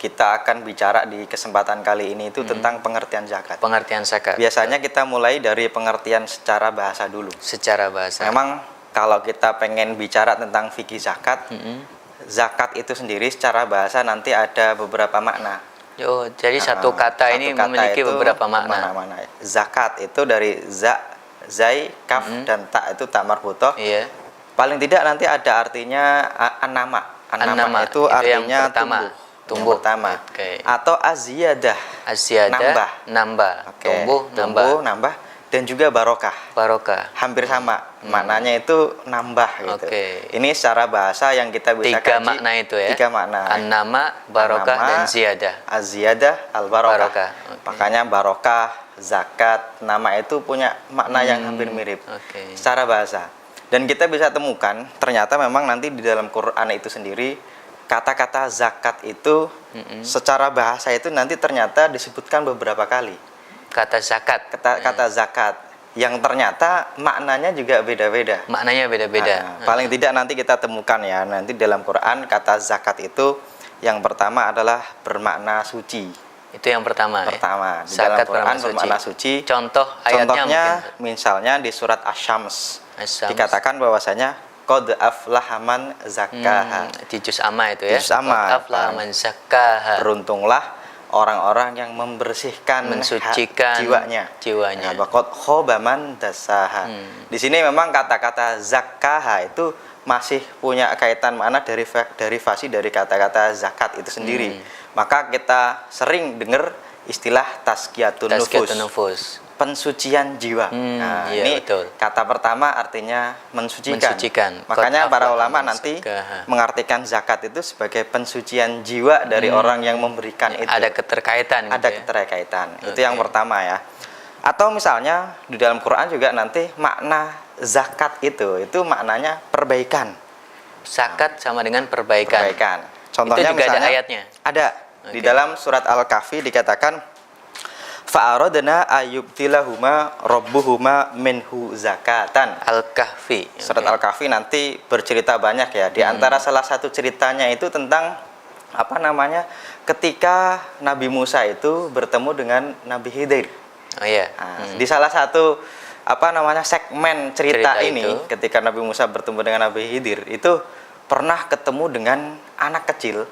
kita akan bicara di kesempatan kali ini itu tentang pengertian zakat. Pengertian zakat. Biasanya kita mulai dari pengertian secara bahasa dulu. Secara bahasa. Memang kalau kita pengen bicara tentang fikih zakat, zakat itu sendiri secara bahasa nanti ada beberapa makna. Oh, jadi satu kata ini memiliki beberapa makna. Zakat itu dari zai, kaf dan ta itu ta marbutoh. Iya. Paling tidak nanti ada artinya an-nama. An-nama itu artinya tumbuh pertama. Okay. Atau aziyadah, nambah. Okay. Tumbuh, nambah dan juga barokah. Hampir sama. Maknanya itu nambah gitu. Okay. Ini secara bahasa yang kita bisa tiga kaji. Makna itu ya. 3 makna. An-nama, barokah dan ziyadah. Aziyadah, al-barokah. Okay. Makanya barokah, zakat, nama itu punya makna yang hampir mirip. Okay. Secara bahasa. Dan kita bisa temukan ternyata memang nanti di dalam Quran itu sendiri kata-kata zakat itu secara bahasa itu nanti ternyata disebutkan beberapa kali. Kata zakat. Kata zakat yang ternyata maknanya juga beda-beda. Maknanya beda-beda. Paling tidak nanti kita temukan ya nanti dalam Quran kata zakat itu yang pertama adalah bermakna suci. Itu yang pertama. Di zakat dalam Quran bermakna suci. Contohnya misalnya di surat Asy-Syams. Dikatakan bahwasanya qad aflaha man zakkaha. Di juz amma itu ya. Juz amma. Qad aflaha man zakkaha. Beruntunglah orang-orang yang membersihkan mensucikan jiwanya. Qad khaba man dassaha. Di sini memang kata-kata zakkaha itu masih punya kaitan makna derivasi dari kata-kata zakat itu sendiri. Maka kita sering dengar istilah tazkiyatun nufus. Pensucian jiwa. Iya, ini betul. Kata pertama artinya mensucikan. Makanya para ulama nanti mengartikan zakat itu sebagai pensucian jiwa dari orang yang memberikan itu. Ada keterkaitan. Keterkaitan. Itu yang pertama ya. Atau misalnya di dalam Quran juga nanti makna zakat itu maknanya perbaikan. Zakat sama dengan perbaikan. Contohnya itu juga misalnya ada ayatnya. Ada di dalam surat Al-Kahfi dikatakan fa'aradna ayyubtilahuma rabbuhuma minhu zakatan. Al-Kahfi. Surat Al-Kahfi nanti bercerita banyak ya. Di antara salah satu ceritanya itu tentang ketika Nabi Musa itu bertemu dengan Nabi Khidir. Oh iya. Di salah satu segmen cerita ini ketika Nabi Musa bertemu dengan Nabi Khidir itu pernah ketemu dengan anak kecil.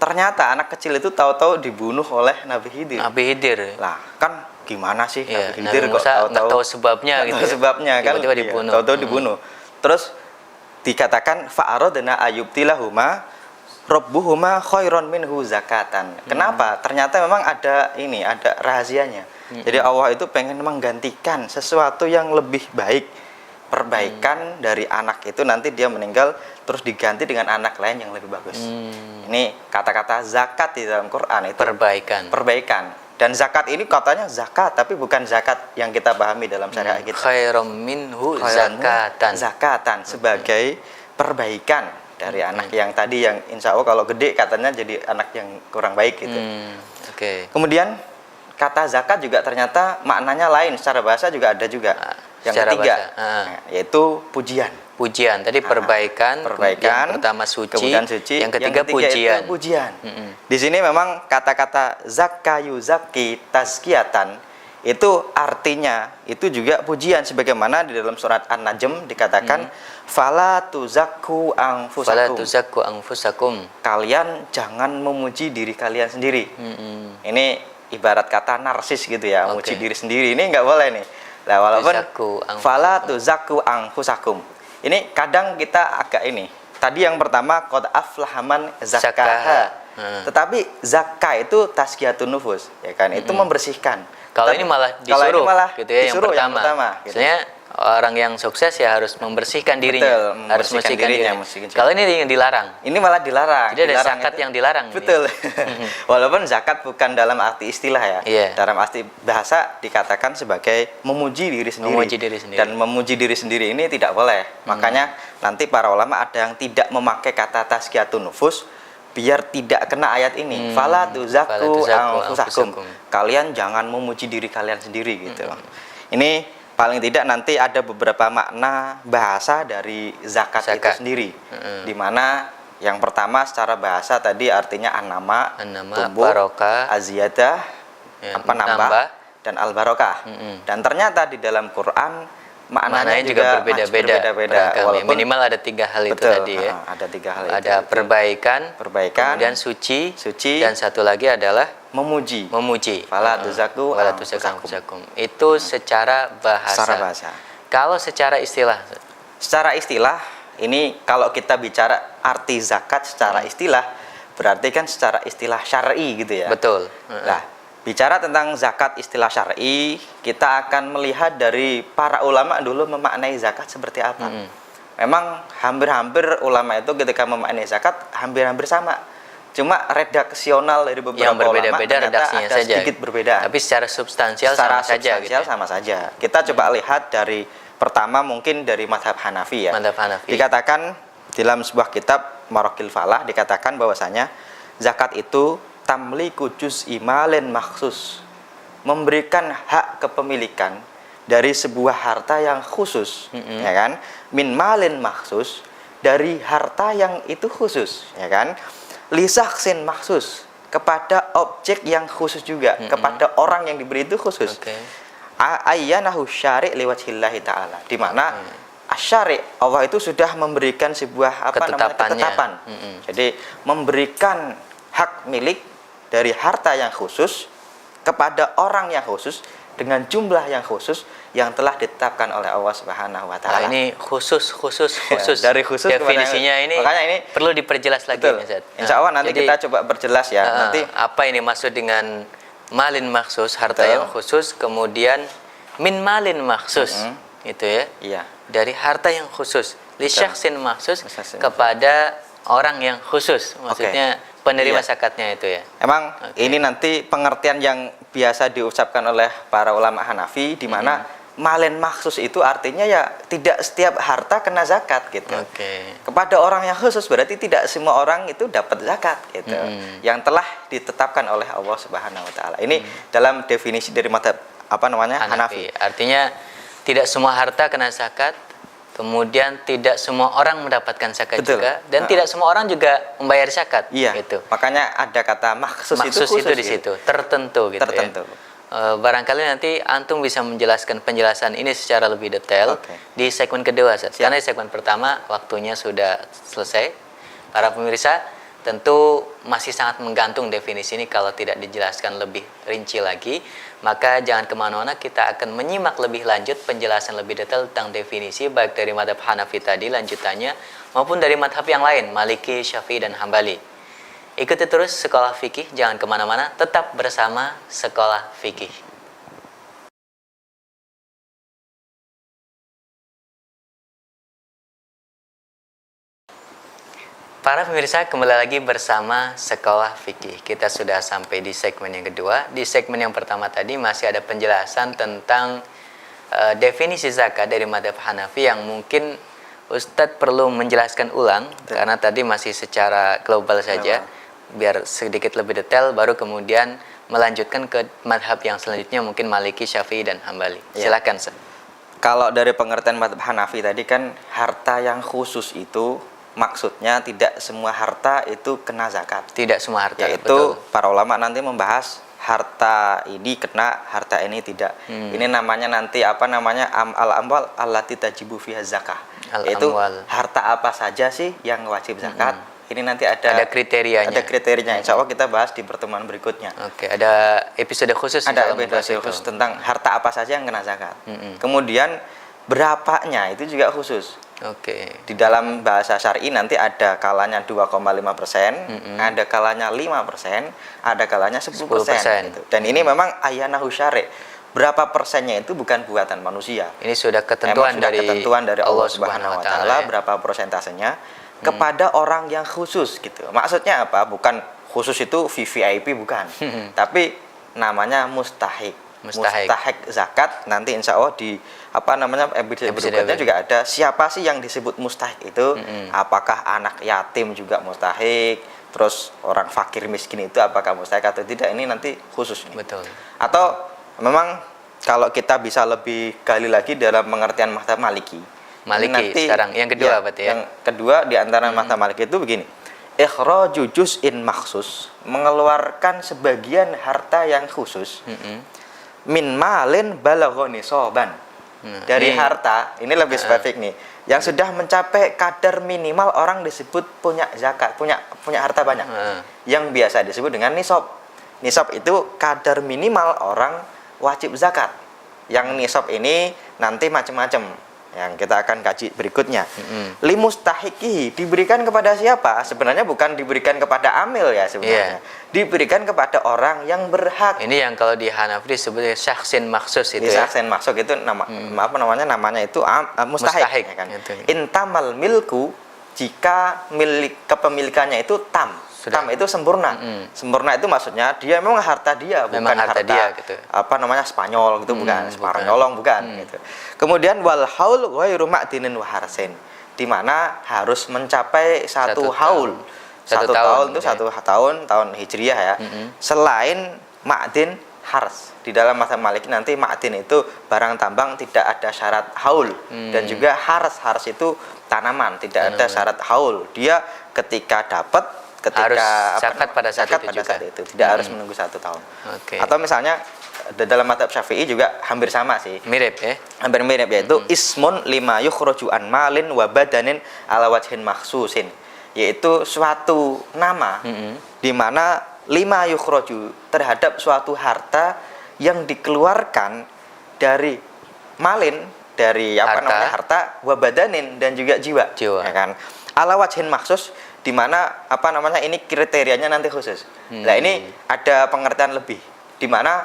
Ternyata anak kecil itu tahu-tahu dibunuh oleh Nabi Khidir. Lah, kan gimana sih Nabi Khidir kok tahu sebabnya gitu. Sebabnya kan tiba-tiba dibunuh. Tahu-tahu dibunuh. Terus dikatakan fa'aradna ayyubtilahuma rabbuhuma khairon minhu zakatan. Kenapa? Ternyata memang ada rahasianya. Jadi Allah itu pengen menggantikan sesuatu yang lebih baik. Perbaikan dari anak itu nanti dia meninggal terus diganti dengan anak lain yang lebih bagus. Ini kata-kata zakat di dalam Quran itu perbaikan. Dan zakat ini katanya zakat tapi bukan zakat yang kita pahami dalam syariat kita. Khairum minhu zakatan sebagai perbaikan dari anak yang tadi yang insya Allah kalau gede katanya jadi anak yang kurang baik gitu. Kemudian kata zakat juga ternyata maknanya lain secara bahasa juga ada juga. Yang ketiga yaitu pujian. Tadi perbaikan. Yang pertama suci. Yang ketiga pujian. Di sini memang kata-kata zakkayu zakki tazkiyatan itu artinya itu juga pujian sebagaimana di dalam surat An-Najm dikatakan fala tuzakku anfusakum. Kalian jangan memuji diri kalian sendiri. Ini ibarat kata narsis gitu ya, memuji diri sendiri. Ini nggak boleh nih. Nah, walaupun fala tuzakku anfusakum. Ini kadang kita agak ini. Tadi yang pertama qad aflaha man zakkaha. Tetapi zakah itu tazkiyatun nufus, ya kan? Itu membersihkan. Kalau ini malah disuruh gitu ya, disuruh yang pertama. Gitu. Maksudnya orang yang sukses ya harus membersihkan dirinya. Harus membersihkan dirinya. Kalau ini yang dilarang. Ini malah dilarang. Jadi ada zakat yang dilarang. Betul. Walaupun zakat bukan dalam arti istilah ya. Dalam arti bahasa dikatakan sebagai memuji diri sendiri. Dan memuji diri sendiri ini tidak boleh. Makanya nanti para ulama ada yang tidak memakai kata tazkiyatun nufus biar tidak kena ayat ini. Fala tuzakku anfusakum. Kalian jangan memuji diri kalian sendiri gitu. Ini paling tidak nanti ada beberapa makna bahasa dari zakat. Itu sendiri. Di mana Yang pertama secara bahasa tadi artinya an-nama, tumbuh, barokah, aziyadah, ya, nambah, dan al-barokah. Dan ternyata di dalam Quran maknanya juga berbeda-beda. Walaupun minimal ada 3 hal itu betul, tadi ya. ada 3 hal itu. Ada perbaikan, kemudian suci, dan satu lagi adalah memuji. Fala tuzaku anfusakum. Itu secara bahasa. Kalau secara istilah? Secara istilah, ini kalau kita bicara arti zakat secara istilah, berarti kan secara istilah syar'i gitu ya. Betul. Nah, bicara tentang zakat istilah syar'i, kita akan melihat dari para ulama dulu memaknai zakat seperti apa. Memang hampir-hampir ulama itu ketika memaknai zakat hampir-hampir sama. Cuma redaksional dari beberapa yang berbeda-beda redaksinya ada saja. Sedikit berbeda. Tapi secara substansial sama saja gitu. Sama saja. Kita coba lihat dari pertama mungkin dari mazhab Hanafi ya. Mazhab Hanafi. Dikatakan dalam sebuah kitab Maraqil Falah dikatakan bahwasanya zakat itu tamliku juz'i malin makhsus, memberikan hak kepemilikan dari sebuah harta yang khusus, ya kan? Min malin makhsus, dari harta yang itu khusus, ya kan? Lisaksin makhsus, kepada objek yang khusus juga, kepada orang yang diberi itu khusus. Ayyanahu syari' liwajhillahi ta'ala, di mana asyari' Allah itu sudah memberikan sebuah ketetapan. Jadi memberikan hak milik dari harta yang khusus kepada orang yang khusus dengan jumlah yang khusus yang telah ditetapkan oleh Allah Subhanahu wa taala. Ini khusus. Ya, dari khusus definisinya ini, makanya ini perlu diperjelas lagi nih, Ustaz. Insya Allah nanti kita coba perjelas ya. Nanti apa ini maksud dengan malin maksus, harta yang khusus, kemudian min malin maksus. Itu ya. Iya. Dari harta yang khusus, li syakhsin maksus, kepada orang yang khusus. Maksudnya penerima zakatnya itu ya. Emang ini nanti pengertian yang biasa diucapkan oleh para ulama Hanafi, di mana malen maksus itu artinya ya tidak setiap harta kena zakat gitu. Kepada orang yang khusus berarti tidak semua orang itu dapat zakat gitu. Yang telah ditetapkan oleh Allah Subhanahu wa taala. Ini dalam definisi dari mazhab Hanafi. Artinya tidak semua harta kena zakat. Kemudian tidak semua orang mendapatkan zakat juga, dan tidak semua orang juga membayar zakat. Iya. Gitu. Makanya ada kata maksus itu khusus itu di situ, tertentu gitu. Tertentu. Ya. Barangkali nanti antum bisa menjelaskan penjelasan ini secara lebih detail di segmen kedua, karena di segmen pertama waktunya sudah selesai. Para pemirsa, tentu masih sangat menggantung definisi ini kalau tidak dijelaskan lebih rinci lagi. Maka jangan kemana-mana, kita akan menyimak lebih lanjut penjelasan lebih detail tentang definisi baik dari madhab Hanafi tadi lanjutannya maupun dari madhab yang lain, Maliki, Syafi'i, dan Hambali. Ikuti terus Sekolah Fikih, jangan kemana-mana, tetap bersama Sekolah Fikih. Para pemirsa, kembali lagi bersama Sekolah Fikih. Kita sudah sampai di segmen yang kedua. Di segmen yang pertama tadi masih ada penjelasan tentang definisi zakat dari madhab Hanafi yang mungkin Ustadz perlu menjelaskan ulang karena tadi masih secara global saja. Biar sedikit lebih detail, baru kemudian melanjutkan ke madhab yang selanjutnya mungkin Maliki, Syafi'i, dan Hambali. Silakan, Ustadz. Kalau dari pengertian madhab Hanafi tadi kan harta yang khusus itu maksudnya tidak semua harta itu kena zakat. Tidak semua harta. Yaitu para ulama nanti membahas harta ini kena, harta ini tidak. Ini namanya nanti al-amwal allati tajibu fiha zakah. Yaitu harta apa saja sih yang wajib zakat. Ini nanti ada kriterianya. Ada kriterianya. Insya Allah kita bahas di pertemuan berikutnya. Ada episode khusus. Ada episode khusus tentang harta apa saja yang kena zakat. Kemudian berapanya itu juga khusus. Di dalam bahasa syar'i nanti ada kalanya 2,5%, ada kalanya 5%, ada kalanya 10%. Gitu. Dan ini memang ayyanahu syari'. Berapa persennya itu bukan buatan manusia. Ini sudah ketentuan dari Allah Subhanahu wa taala, berapa persentasenya kepada orang yang khusus gitu. Maksudnya apa? Bukan khusus itu VVIP bukan. Tapi namanya mustahik zakat. Nanti insya Allah di episode berikutnya juga ada siapa sih yang disebut mustahik itu. Apakah anak yatim juga mustahik, terus orang fakir miskin itu apakah mustahik atau tidak, ini nanti khusus nih. Atau memang kalau kita bisa lebih gali lagi dalam pengertian mazhab Maliki nanti, sekarang yang kedua berarti ya. Yang kedua di antara mazhab Maliki itu begini. ikhraju juz'in makhsus, mengeluarkan sebagian harta yang khusus, min malin balagha nisaban. Dari harta, ini lebih spesifik nih, yang sudah mencapai kadar minimal orang disebut punya zakat, punya harta banyak. Yang biasa disebut dengan nisab. Nisab itu kadar minimal orang wajib zakat. Yang nisab ini nanti macam-macam yang kita akan kaji berikutnya. Limustahiqihi, diberikan kepada siapa? Sebenarnya bukan diberikan kepada amil ya sebenarnya. Diberikan kepada orang yang berhak. Ini yang kalau di Hanafi disebut syakhsin maksus itu. Di syakhsin maksus itu namanya itu mustahik ya kan. Intamal milku, jika milik kepemilikannya itu tam. Sudah. Tam itu sempurna. Sempurna itu maksudnya dia memang harta dia, bukan harta dia gitu. Spanyol gitu, bukan Spanyolong bukan gitu. Kemudian wal haul ghairu ma'dinin wa harsin, di mana harus mencapai satu haul. Satu tahun itu satu tahun hijriyah ya. Selain ma'din hars. Di dalam mazhab Maliki nanti ma'din itu barang tambang tidak ada syarat haul, dan juga hars itu tanaman tidak ada syarat haul. Dia ketika dapat harus zakat pada saat itu tidak harus menunggu 1 tahun. Atau misalnya dalam mazhab Syafi'i juga hampir sama sih, mirip ya, hampir mirip, yaitu ismun lima yukhraju an malin wa badanin ala wajhin makhsusin, yaitu suatu nama di mana lima yukhraju terhadap suatu harta yang dikeluarkan dari malin, dari harta wa badanin, dan juga jiwa. Ya kan, ala wajhin makhsus, di mana ini kriterianya nanti khusus. Nah, ini ada pengertian lebih, di mana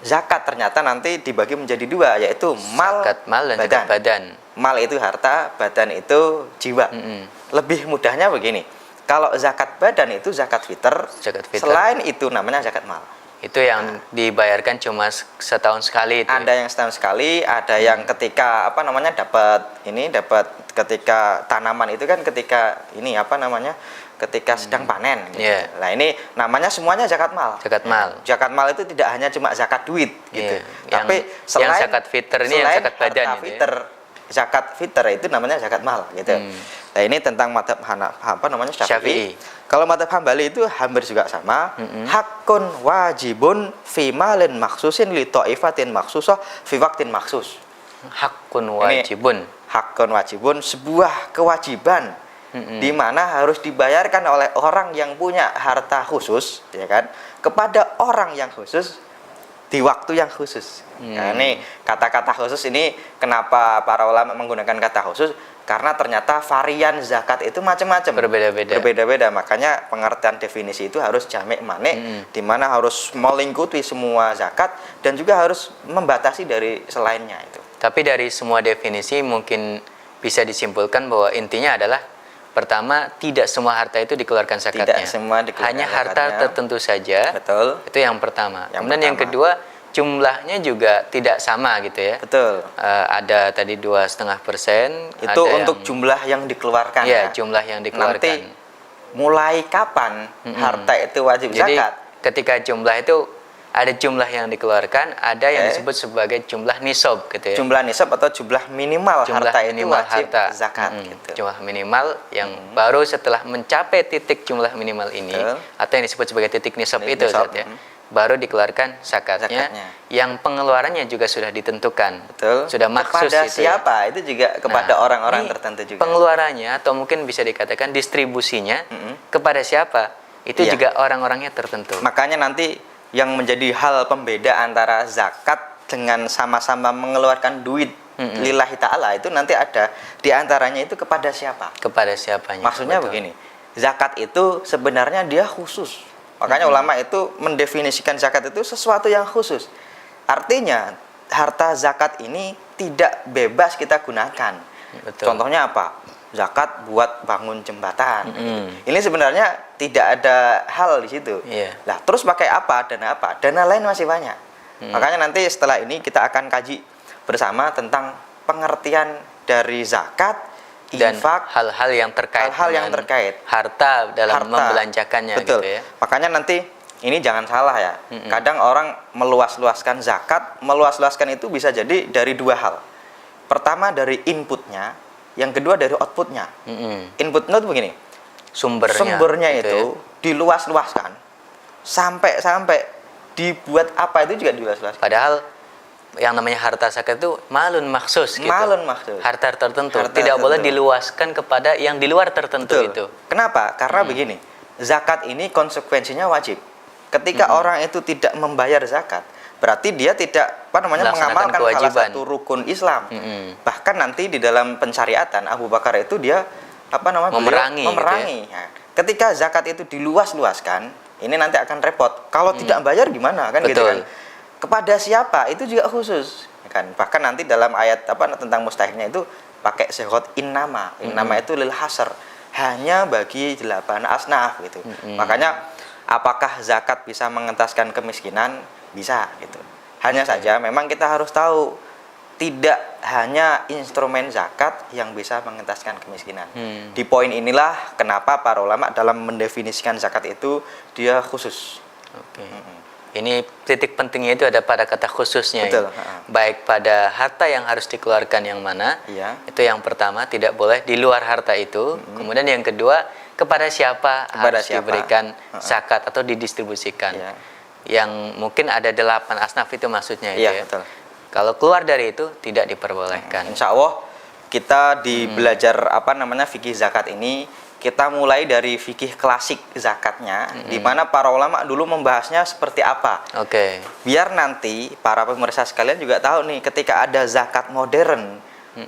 zakat ternyata nanti dibagi menjadi 2, yaitu mal, zakat mal dan zakat badan. Mal itu harta, badan itu jiwa. Lebih mudahnya begini, kalau zakat badan itu zakat fitr. Selain itu namanya zakat mal. Itu yang dibayarkan cuma setahun sekali itu. Ada yang setahun sekali, ada yang ketika dapat ketika tanaman itu kan ketika ketika sedang panen gitu. Nah, ini namanya semuanya zakat mal. Zakat mal. Zakat mal itu tidak hanya cuma zakat duit gitu. Tapi yang zakat fitr ini yang zakat badan itu. Zakat fitr itu namanya zakat mal gitu. Nah, ini tentang mazhab Syafi'i. Kalau mazhab Hambali itu hampir juga sama. Hakun wajibun fi malin maksusin li ta'ifatin maksusah fi waqtin maksus. Hakun wajibun. Hakun wajibun, sebuah kewajiban di mana harus dibayarkan oleh orang yang punya harta khusus, ya kan, kepada orang yang khusus di waktu yang khusus. Nah, ini kata-kata khusus ini kenapa para ulama menggunakan kata khusus? Karena ternyata varian zakat itu macam-macam, berbeda-beda. Makanya pengertian definisi itu harus jamek manek, di mana harus melingkupi semua zakat dan juga harus membatasi dari selainnya itu. Tapi dari semua definisi mungkin bisa disimpulkan bahwa intinya adalah pertama, tidak semua harta itu dikeluarkan zakatnya. Tidak semua dikeluarkan hanya harta zakatnya tertentu saja. Betul. Itu yang pertama. Kemudian yang kedua, jumlahnya juga tidak sama gitu ya. Betul. Ada tadi 2,5%. Itu untuk jumlah yang dikeluarkan. Ya, jumlah yang dikeluarkan. Nanti mulai kapan harta itu wajib zakat? Jadi ketika jumlah itu ada jumlah yang dikeluarkan, ada yang disebut sebagai jumlah nisab gitu ya. Jumlah nisab atau jumlah minimal harta itu wajib zakat gitu. Jumlah minimal yang baru setelah mencapai titik jumlah minimal ini, atau yang disebut sebagai titik nisab itu ya. Baru dikeluarkan zakatnya, yang pengeluarannya juga sudah ditentukan. Betul. Sudah maksus kepada itu. Siapa? Itu juga kepada orang-orang tertentu juga. Pengeluarannya atau mungkin bisa dikatakan distribusinya kepada siapa? Itu juga orang-orangnya tertentu. Makanya nanti yang menjadi hal pembeda antara zakat dengan sama-sama mengeluarkan duit lillahi ta'ala itu nanti ada di antaranya itu kepada siapa? Kepada siapanya. Maksudnya begini, zakat itu sebenarnya dia khusus. Makanya ulama itu mendefinisikan zakat itu sesuatu yang khusus. Artinya harta zakat ini tidak bebas kita gunakan. Betul. Contohnya apa? Zakat buat bangun jembatan. Ini sebenarnya tidak ada hal di situ. Nah, terus pakai apa? Dana apa? Dana lain masih banyak. Makanya nanti setelah ini kita akan kaji bersama tentang pengertian dari zakat dan infak, hal-hal yang terkait harta dalam membelanjakannya. Betul. Gitu ya. Makanya nanti ini jangan salah ya. Kadang orang meluas-luaskan zakat, meluas-luaskan itu bisa jadi dari 2 hal. Pertama dari inputnya, yang kedua dari outputnya. Inputnya itu begini, sumbernya itu diluas-luaskan sampai dibuat apa itu juga diluas-luaskan. Padahal yang namanya harta zakat itu malun maksus gitu. Malun maksus. Harta tertentu. Tidak boleh diluaskan kepada yang di luar tertentu. Betul. Itu. Kenapa? Karena begini, zakat ini konsekuensinya wajib. Ketika orang itu tidak membayar zakat, berarti dia tidak mengamalkan salah satu rukun Islam. Bahkan nanti di dalam pensyariatan Abu Bakar itu dia memerangi. Gitu ya. Nah, ketika zakat itu diluas-luaskan, ini nanti akan repot. Kalau tidak bayar gimana kan? Betul. Gitu kan? Kepada siapa itu juga khusus, kan? Bahkan nanti dalam ayat tentang mustahiknya itu pakai sehot innama itu lil hasr, hanya bagi 8 asnaf gitu. Makanya apakah zakat bisa mengentaskan kemiskinan? Bisa gitu. Hanya saja memang kita harus tahu tidak hanya instrumen zakat yang bisa mengentaskan kemiskinan. Di poin inilah kenapa para ulama dalam mendefinisikan zakat itu dia khusus. Ini titik pentingnya itu ada pada kata khususnya. Betul. Baik pada harta yang harus dikeluarkan yang mana. Iya. Itu yang pertama, tidak boleh di luar harta itu. Kemudian yang kedua, kepada siapa harus diberikan zakat atau didistribusikan. Iya. Yang mungkin ada 8 asnaf itu maksudnya. Iya, itu ya. betul. Kalau keluar dari itu tidak diperbolehkan. Insya Allah kita di belajar fikih zakat ini, kita mulai dari fikih klasik zakatnya, di mana para ulama dulu membahasnya seperti apa. Biar nanti para pemirsa sekalian juga tahu nih, ketika ada zakat modern,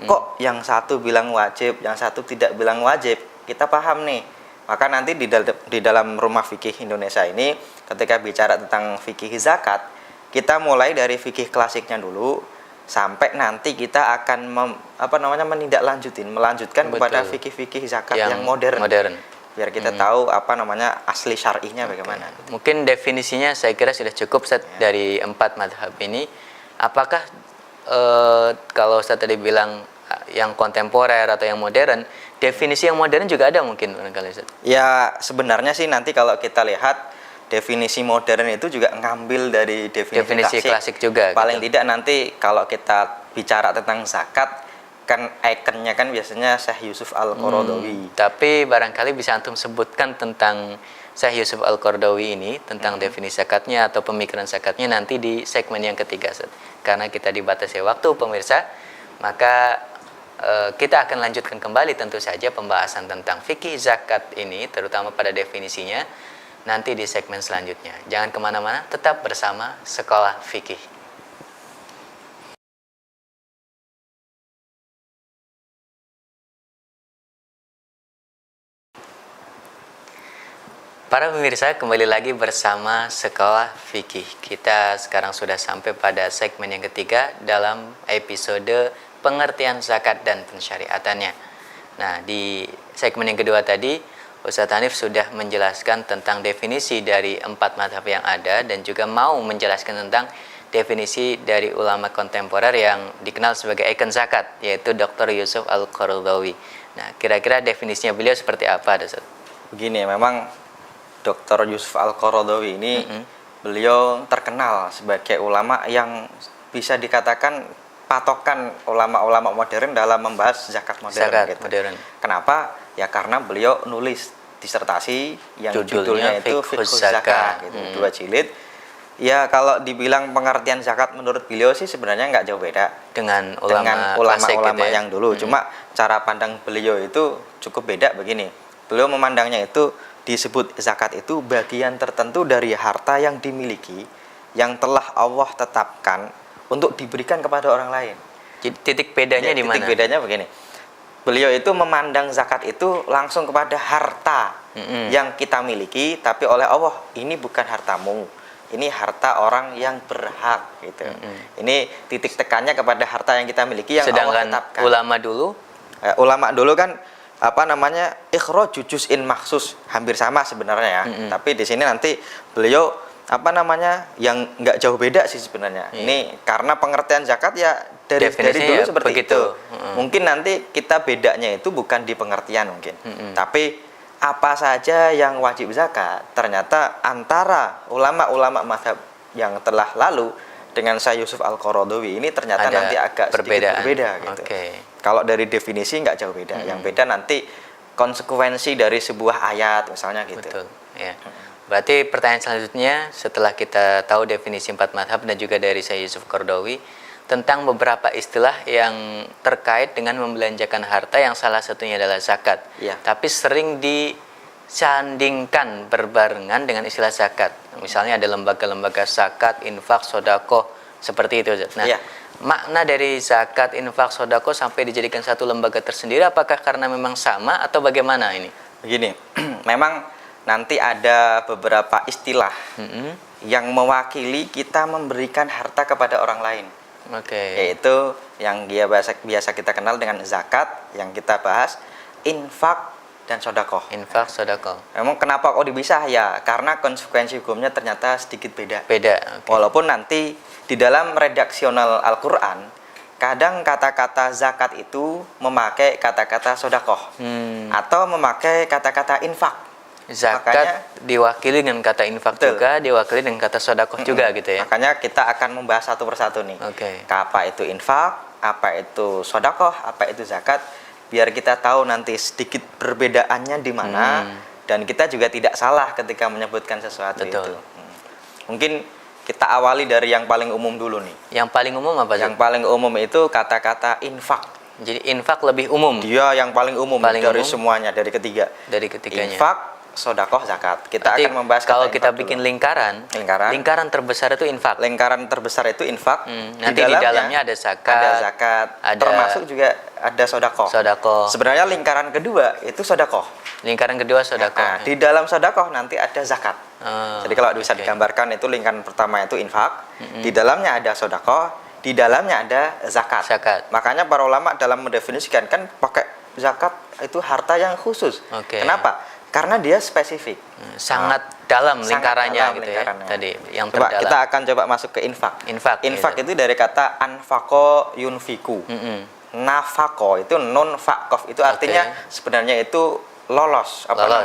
kok yang satu bilang wajib, yang satu tidak bilang wajib, kita paham nih. Maka nanti di dalam rumah fikih Indonesia ini, ketika bicara tentang fikih zakat, kita mulai dari fikih klasiknya dulu, sampai nanti kita akan melanjutkan kepada fikih-fikih zakat yang modern. Biar kita tahu asli syar'inya bagaimana. Mungkin definisinya saya kira sudah cukup dari 4 madhab ini. Apakah kalau Ustaz tadi bilang yang kontemporer atau yang modern, definisi yang modern juga ada mungkin barangkali Ustaz? Ya sebenarnya sih nanti kalau kita lihat definisi modern itu juga ngambil dari definisi klasik juga. Paling tidak nanti kalau kita bicara tentang zakat, kan ikonnya kan biasanya Syekh Yusuf Al-Qaradawi. Tapi barangkali bisa antum sebutkan tentang Syekh Yusuf Al-Qaradawi ini, tentang definisi zakatnya atau pemikiran zakatnya nanti di segmen yang ketiga, Ustaz. Karena kita dibatasi waktu pemirsa, maka kita akan lanjutkan kembali tentu saja pembahasan tentang fikih zakat ini, terutama pada definisinya, nanti di segmen selanjutnya. Jangan kemana-mana, tetap bersama Sekolah Fikih. Para pemirsa, kembali lagi bersama Sekolah Fikih. Kita sekarang sudah sampai pada segmen yang ketiga dalam episode pengertian zakat dan pensyariatannya. Nah, di segmen yang kedua tadi Ustaz Hanif sudah menjelaskan tentang definisi dari 4 madhab yang ada dan juga mau menjelaskan tentang definisi dari ulama kontemporer yang dikenal sebagai ikon zakat, yaitu Dr. Yusuf Al-Qaradawi. Nah, kira-kira definisinya beliau seperti apa, Ustaz? Begini, memang Dr. Yusuf Al-Qaradawi ini beliau terkenal sebagai ulama yang bisa dikatakan patokan ulama-ulama modern dalam membahas zakat modern. Modern. Kenapa? Ya karena beliau nulis disertasi yang judulnya itu Fiqh Zakat gitu, 2 jilid. Ya kalau dibilang pengertian zakat menurut beliau sih sebenarnya nggak jauh beda dengan ulama-ulama gitu yang dulu. Cuma cara pandang beliau itu cukup beda begini. Beliau memandangnya itu disebut zakat itu bagian tertentu dari harta yang dimiliki yang telah Allah tetapkan untuk diberikan kepada orang lain. Jadi titik bedanya di mana? Titik bedanya begini. Beliau itu memandang zakat itu langsung kepada harta yang kita miliki, tapi oleh Allah ini bukan hartamu, ini harta orang yang berhak gitu. Ini titik tekannya kepada harta yang kita miliki yang sedangkan Allah tetapkan. Ulama dulu kan ikhraj juz'in makhsus, hampir sama sebenarnya ya. Tapi di sini nanti beliau yang nggak jauh beda sih sebenarnya. Ini karena pengertian zakat ya dari dulu seperti begitu. Itu. Mungkin nanti kita bedanya itu bukan di pengertian mungkin. Tapi apa saja yang wajib zakat, ternyata antara ulama-ulama mazhab yang telah lalu dengan Syekh Yusuf Al-Qaradawi ini ternyata nanti agak sedikit berbeda gitu. Kalau dari definisi nggak jauh beda. Yang beda nanti konsekuensi dari sebuah ayat misalnya gitu. Betul. Ya. Berarti pertanyaan selanjutnya setelah kita tahu definisi 4 mazhab dan juga dari Syekh Yusuf Qaradawi tentang beberapa istilah yang terkait dengan membelanjakan harta yang salah satunya adalah zakat. Iya. Tapi sering disandingkan berbarengan dengan istilah zakat. Misalnya ada lembaga-lembaga zakat, infak, sedekah seperti itu. Nah, Iya. makna dari zakat, infak, sedekah sampai dijadikan satu lembaga tersendiri apakah karena memang sama atau bagaimana ini? Begini, memang nanti ada beberapa istilah yang mewakili kita memberikan harta kepada orang lain. Oke. Yaitu yang dia biasa kita kenal dengan zakat, yang kita bahas infak dan sedekah. Infak, sedekah. Memang kenapa kok dipisah ya? Karena konsekuensi hukumnya ternyata sedikit beda. Beda. Oke. Walaupun nanti di dalam redaksional Al-Qur'an kadang kata-kata zakat itu memakai kata-kata sedekah atau memakai kata-kata infak. Zakat Makanya, diwakili dengan kata infak betul. juga, diwakili dengan kata sedekah juga gitu ya. Makanya kita akan membahas satu persatu nih. Oke. Apa itu infak, apa itu sedekah, apa itu zakat, biar kita tahu nanti sedikit perbedaannya di mana dan kita juga tidak salah ketika menyebutkan sesuatu Betul. itu. Mungkin kita awali dari yang paling umum dulu nih. Yang paling umum apa sih? Yang paling umum itu kata-kata infak. Jadi infak lebih umum Dia yang paling umum Paling dari umum? semuanya, dari ketiga. dari ketiganya. Infak, sedekah, zakat. Kita Berarti akan membahas kalau kata kita infak bikin dulu. lingkaran, Lingkaran. terbesar itu infak. Lingkaran terbesar itu infak. Nanti di dalamnya ada zakat, ada zakat, ada termasuk juga ada sedekah. sedekah. Sebenarnya lingkaran kedua itu sedekah. Lingkaran kedua sedekah. Nah, di dalam sedekah nanti ada zakat. Jadi kalau bisa oke. digambarkan itu lingkaran pertama itu infak, di dalamnya ada sedekah, di dalamnya ada zakat. Zakat. Makanya para ulama dalam mendefinisikan kan pakai zakat itu harta yang khusus. Oke. Kenapa? Karena dia spesifik. Sangat dalam Sangat lingkarannya dalam gitu lingkarannya. ya. Tadi yang Coba terdalam. kita akan coba masuk ke infak. Infak, Infak gitu. itu dari kata anfaqo yunfiku. Nafako itu non fakof itu artinya sebenarnya itu lolos Lolos.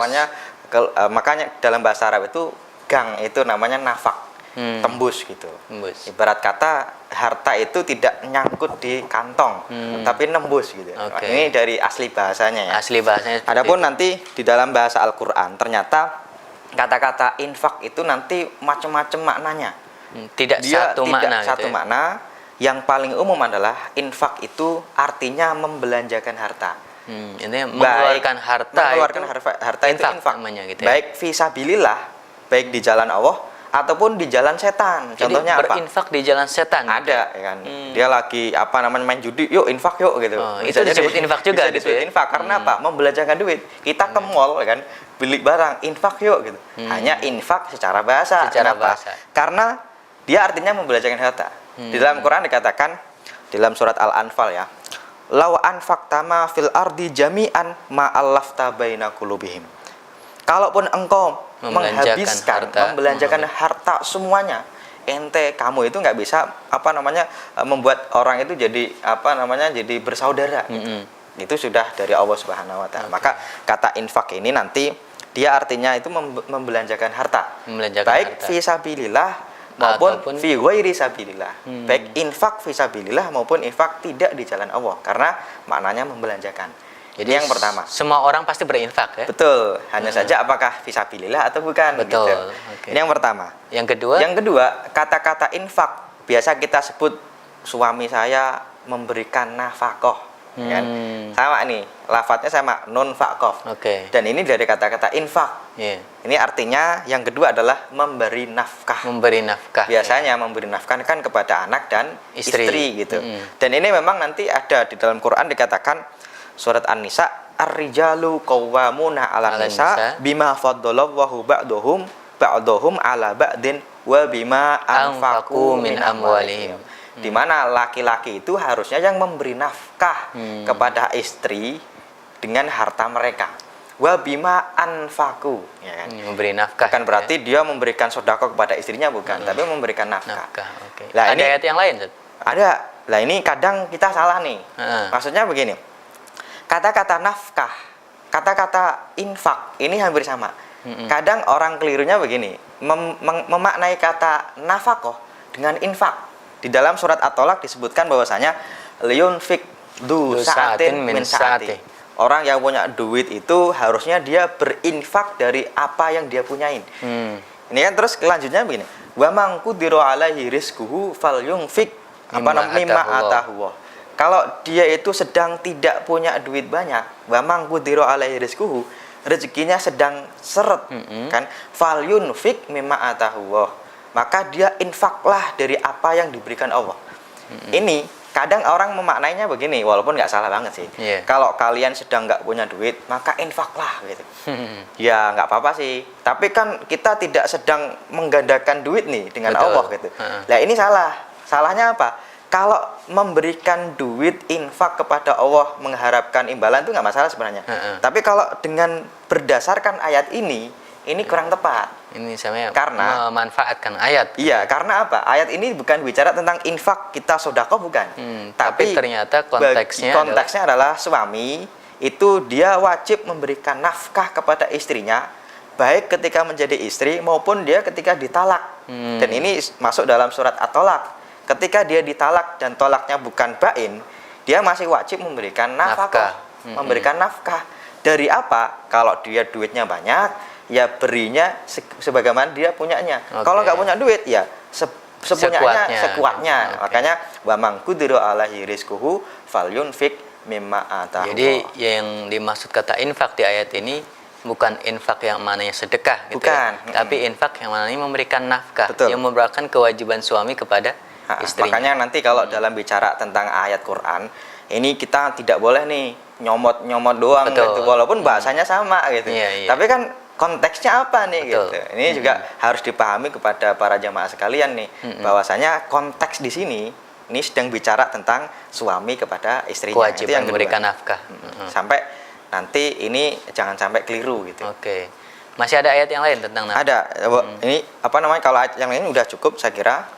makanya dalam bahasa Arab itu gang itu namanya nafak, tembus gitu. Tembus. Ibarat kata harta itu tidak nyangkut di kantong tapi nembus gitu. Oke. Ini dari asli bahasanya ya. Asli bahasanya seperti Adapun nanti di dalam bahasa Al-Qur'an ternyata kata-kata infak itu nanti macam-macam maknanya. tidak Dia satu tidak makna satu gitu ya. makna. Yang paling umum adalah infak itu artinya membelanjakan harta. Ini mengeluarkan harta mengeluarkan itu harta itu infak. namanya gitu ya. Baik fisabilillah, baik di jalan Allah ataupun di jalan setan. Jadi Contohnya apa? berinfak di jalan setan. Ada ya kan. Dia lagi main judi, yuk infak yuk gitu. Oh, itu disebut infak juga bisa gitu disebut ya? infak karena apa? Membelanjakan duit. Kita ke mall ya kan, beli barang, infak yuk gitu. Hanya infak secara bahasa. Secara Kenapa? bahasa. Karena dia artinya membelanjakan harta. Di dalam Quran dikatakan dalam surat Al-Anfal ya. Law anfaqta ma fil ardi jami'an ma allafta baina qulubihim. Kalaupun engkau membelanjakan harta semuanya, ente kamu itu nggak bisa membuat orang itu jadi jadi bersaudara. Itu sudah dari Allah Subhanahu wa taala. Maka kata infak ini nanti dia artinya itu membelanjakan harta. Baik fisabilillah maupun fi ghairi sabilillah. Baik infak fisabilillah maupun infak tidak di jalan Allah karena maknanya membelanjakan. Jadi yang pertama, semua orang pasti berinfak ya. betul. Hanya saja apakah fisabilillah atau bukan. Betul. Gitu. Okay. Ini yang pertama. Yang kedua? Yang kedua, kata-kata infak biasa kita sebut suami saya memberikan nafkah. Kan? Sama nih, lafadznya sama non fakof. Oke. Dan ini dari kata-kata infak. Yeah. Ini artinya yang kedua adalah memberi nafkah. Memberi nafkah. Biasanya memberi nafkah kan kepada anak dan istri gitu. Dan ini memang nanti ada di dalam Quran dikatakan surat An-Nisa, ar-rijalu qawwamuna 'alan nisa bima faddalallahu ba'dahum 'ala ba'din wa bima anfaqu min amwalihim. Di mana laki-laki itu harusnya yang memberi nafkah kepada istri dengan harta mereka. Wa bima anfaqu, ya kan? Memberi nafkah. Bukan berarti dia memberikan sedekah kepada istrinya, bukan, tapi memberikan nafkah. Okay. Lah, ada ini ayat yang lain, Zat? Ada. Lah ini kadang kita salah nih. Maksudnya begini. Kata-kata nafkah, kata-kata infak ini hampir sama. Kadang orang kelirunya begini, memaknai kata nafkah dengan infak. Di dalam surat At-Tolak disebutkan bahwasanya liyunfik du sa'atin min sa'ati. orang yang punya duit itu harusnya dia berinfak dari apa yang dia punyain. Ini kan terus kelanjutnya begini. Wa man qudira alaihi rizquhu falyunfik mimma atahullah. Kalau dia itu sedang tidak punya duit banyak, wa man qudira alaihi rizquhu, rezekinya sedang seret, kan? Falyunfik mimma atahullah. Maka dia infaklah dari apa yang diberikan Allah. Ini kadang orang memaknainya begini, walaupun nggak salah banget sih. Kalau kalian sedang nggak punya duit, maka infaklah gitu. Ya nggak apa-apa sih. Tapi kan kita tidak sedang menggandakan duit nih dengan Allah gitu. Nah ini salah. Salahnya apa? Kalau memberikan duit infak kepada Allah mengharapkan imbalan itu nggak masalah sebenarnya. Tapi kalau dengan berdasarkan ayat ini kurang tepat. Ini sama karena memanfaatkan ayat. Iya, karena apa? Ayat ini bukan bicara tentang infak kita sedekah, bukan. Tapi ternyata konteksnya adalah suami itu dia wajib memberikan nafkah kepada istrinya, baik ketika menjadi istri maupun dia ketika ditalak. Dan ini masuk dalam surat At-Tolak. Ketika dia ditalak dan tolaknya bukan bain, dia masih wajib memberikan nafkah. Memberikan nafkah. Dari apa? Kalau dia duitnya banyak, ya berinya sebagaimana dia punyanya. Kalau nggak punya duit, ya sekuatnya. Makanya wa man qudira alaihi rizquhu falyunfik mimma ataahu. Jadi yang dimaksud kata infak di ayat ini bukan infak yang mananya sedekah gitu. Bukan. Tapi infak yang mananya memberikan nafkah. Betul. Yang merupakan kewajiban suami kepada istrinya. Makanya nanti kalau dalam bicara tentang ayat Quran, ini kita tidak boleh nih nyomot-nyomot doang gitu, walaupun bahasanya sama gitu. Tapi kan konteksnya apa nih gitu. Ini juga harus dipahami kepada para jamaah sekalian nih, bahwasanya konteks di sini ini sedang bicara tentang suami kepada istrinya. Kewajiban itu yang memberikan nafkah. Sampai nanti ini jangan sampai keliru gitu. Masih ada ayat yang lain tentang nafkah? Ada. Ini apa namanya, kalau ayat yang lain udah cukup saya kira.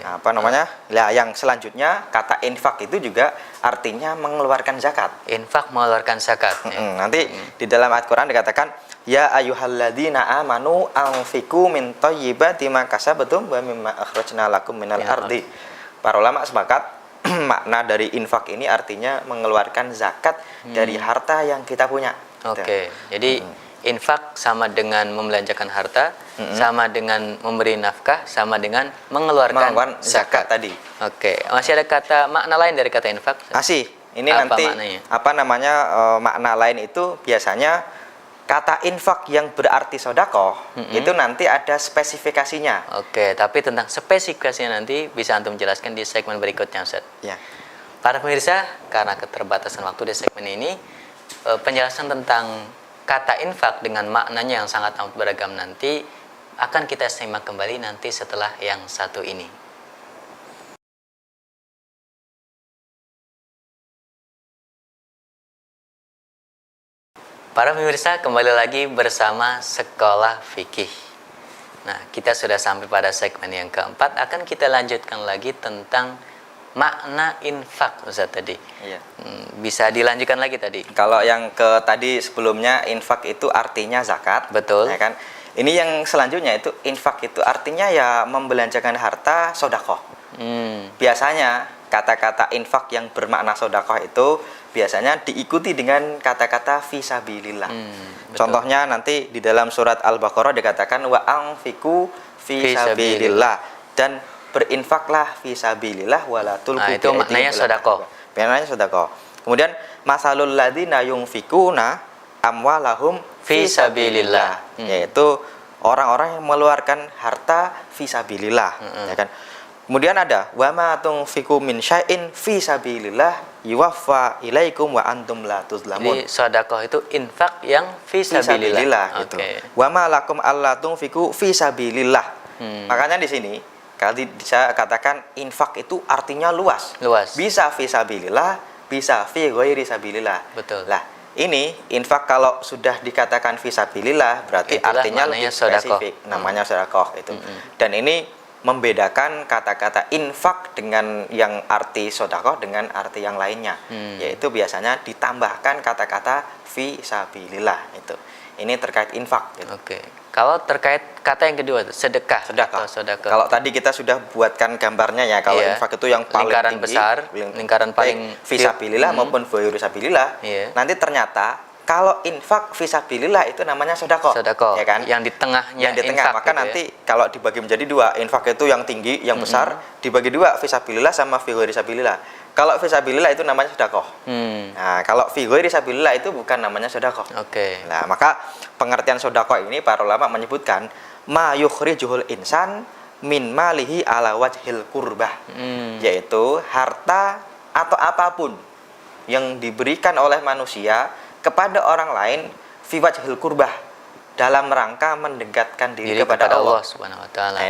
Apa namanya? Lah yang selanjutnya kata infak itu juga artinya mengeluarkan zakat. Infak mengeluarkan zakat. Nanti di dalam ayat Quran dikatakan ya ayyuhalladzina amanu anfiqu min thayyibati ma kasabtum wa mimma akhrajna lakum minal ardi. Para ulama sepakat makna dari infak ini artinya mengeluarkan zakat dari harta yang kita punya. Jadi infak sama dengan membelanjakan harta, sama dengan memberi nafkah, sama dengan mengeluarkan zakat tadi. Masih ada kata makna lain dari kata infak? Masih. Ini apa nanti maknanya? Apa namanya makna lain itu biasanya kata infak yang berarti sedekah itu nanti ada spesifikasinya. Tapi tentang spesifikasinya nanti bisa antum jelaskan di segmen berikutnya, Ustaz. Para pemirsa, karena keterbatasan waktu di segmen ini, penjelasan tentang kata infak dengan maknanya yang sangat amat beragam nanti akan kita simak kembali nanti setelah yang satu ini. Para pemirsa, kembali lagi bersama Sekolah Fikih. Nah, kita sudah sampai pada segmen yang keempat. Akan kita lanjutkan lagi tentang makna infak, Ustaz tadi. Bisa dilanjutkan lagi tadi. Kalau yang tadi sebelumnya infak itu artinya zakat. Betul. Ya kan? Ini yang selanjutnya itu infak itu artinya ya membelanjakan harta sedekah. Biasanya kata-kata infak yang bermakna sedekah itu biasanya diikuti dengan kata-kata fisabilillah. Contohnya nanti di dalam surat Al-Baqarah dikatakan wa anfiqu fisabilillah, dan berinfaklah fisabilillah wala tulqu itu maknanya sedekah. Maknanya sedekah. Kemudian masalul ladzina yunfikuna amwalahum fisabilillah, yaitu orang-orang yang mengeluarkan harta fisabilillah, ya kan? Kemudian ada wa ma tunfiqu min syai'in fisabilillah yuwaffa ilaikum wa antum la tuzlamun. Jadi sedekah itu infak yang fisabilillah. Gitu. Wa ma lakum alla tunfiqu fisabilillah. Makanya di sini kali bisa katakan infak itu artinya luas. Bisa fisabilillah, bisa fi ghairi sabilillah. Lah, ini infak kalau sudah dikatakan fisabilillah berarti itulah artinya lebih spesifik, namanya sedekah itu. Dan ini membedakan kata-kata infak dengan yang arti sedekah dengan arti yang lainnya, yaitu biasanya ditambahkan kata-kata fisabilillah itu. Ini terkait infak. Gitu. Oke. Kalau terkait kata yang kedua, sedekah. Sedekah. Atau sedekah. Kalau tadi kita sudah buatkan gambarnya ya, kalau Iya. infak itu yang paling Lingkaran tinggi, besar, lingkaran paling fisabilillah maupun fisabilillah. Iya. Nanti ternyata kalau infak fisabilillah itu namanya sedekah. Sedekah. Ya kan? Yang di tengahnya Yang di tengah. infak Maka gitu nanti kalau dibagi menjadi dua, infak itu yang tinggi, yang besar, dibagi dua, fisabilillah sama fi ghairi sabilillah. Kalau fisabilillah itu namanya sedekah. Nah, kalau fi ghairi sabilillah itu bukan namanya sedekah. Oke. Nah, maka pengertian sedekah ini para ulama menyebutkan ma yukhrijuhul insan min malihi ala wajhil qurbah, yaitu harta atau apapun yang diberikan oleh manusia kepada orang lain fi wajhil qurbah, dalam rangka mendekatkan diri kepada Allah Subhanahu wa taala.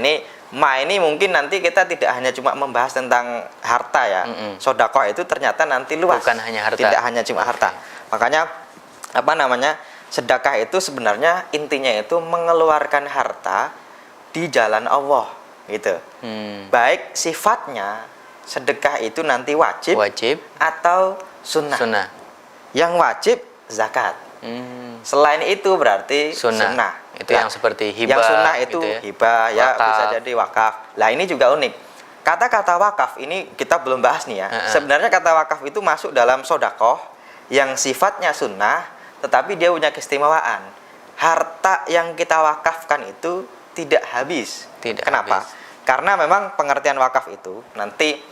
Nah, ini mungkin nanti kita tidak hanya cuma membahas tentang harta ya. Sedekah itu ternyata nanti luas. Bukan hanya harta. Tidak hanya cuma harta. Makanya sedekah itu sebenarnya intinya itu mengeluarkan harta di jalan Allah gitu. Baik sifatnya sedekah itu nanti wajib atau sunnah. Yang wajib zakat. Selain itu berarti sunnah. Itu yang seperti hibah. Yang sunnah itu gitu ya? hibah ya, Wakaf. bisa jadi wakaf. Lah ini juga unik. Kata-kata wakaf ini kita belum bahas nih ya. Sebenarnya kata wakaf itu masuk dalam sedekah yang sifatnya sunnah, tetapi dia punya keistimewaan. Harta yang kita wakafkan itu tidak habis. Kenapa? Karena memang pengertian wakaf itu nanti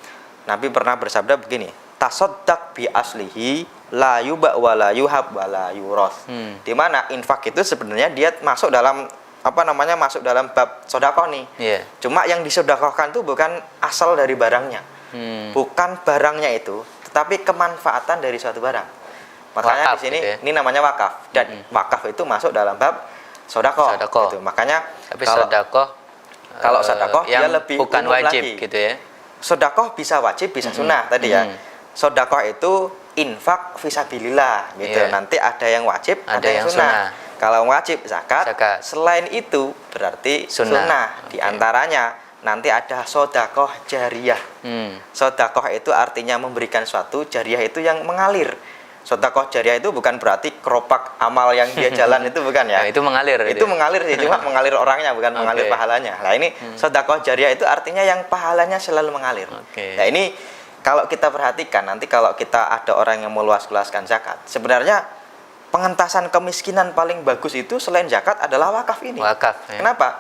Nabi pernah bersabda begini, tasaddaq bi aslihi la yuba wa la yuhab wa la yuras. Di mana infak itu sebenarnya dia masuk dalam masuk dalam bab sedekah nih. Cuma yang disedekahkan itu bukan asal dari barangnya. Bukan barangnya itu, tetapi kemanfaatan dari suatu barang. Makanya wakaf, di sini ini namanya wakaf, dan wakaf itu masuk dalam bab sedekah gitu. Makanya tapi sedekah kalau sedekah dia lebih bukan umum wajib lagi. gitu ya. Sedekah bisa wajib, bisa sunnah tadi ya. Sedekah itu infak fisabilillah gitu. Nanti ada yang wajib, ada yang sunnah. Kalau wajib zakat. Selain itu berarti sunnah. Di antaranya nanti ada sedekah jariyah. Sedekah itu artinya memberikan suatu, jariyah itu yang mengalir. Sedekah jariyah itu bukan berarti keropak amal yang dia jalan itu bukan ya. Nah, itu mengalir. Itu mengalir sih, cuma mengalir orangnya bukan mengalir pahalanya. Nah, ini sedekah jariyah itu artinya yang pahalanya selalu mengalir. Nah, ini kalau kita perhatikan nanti kalau kita ada orang yang meluas-luaskan zakat, sebenarnya pengentasan kemiskinan paling bagus itu selain zakat adalah wakaf ini. Wakaf. Ya. Kenapa?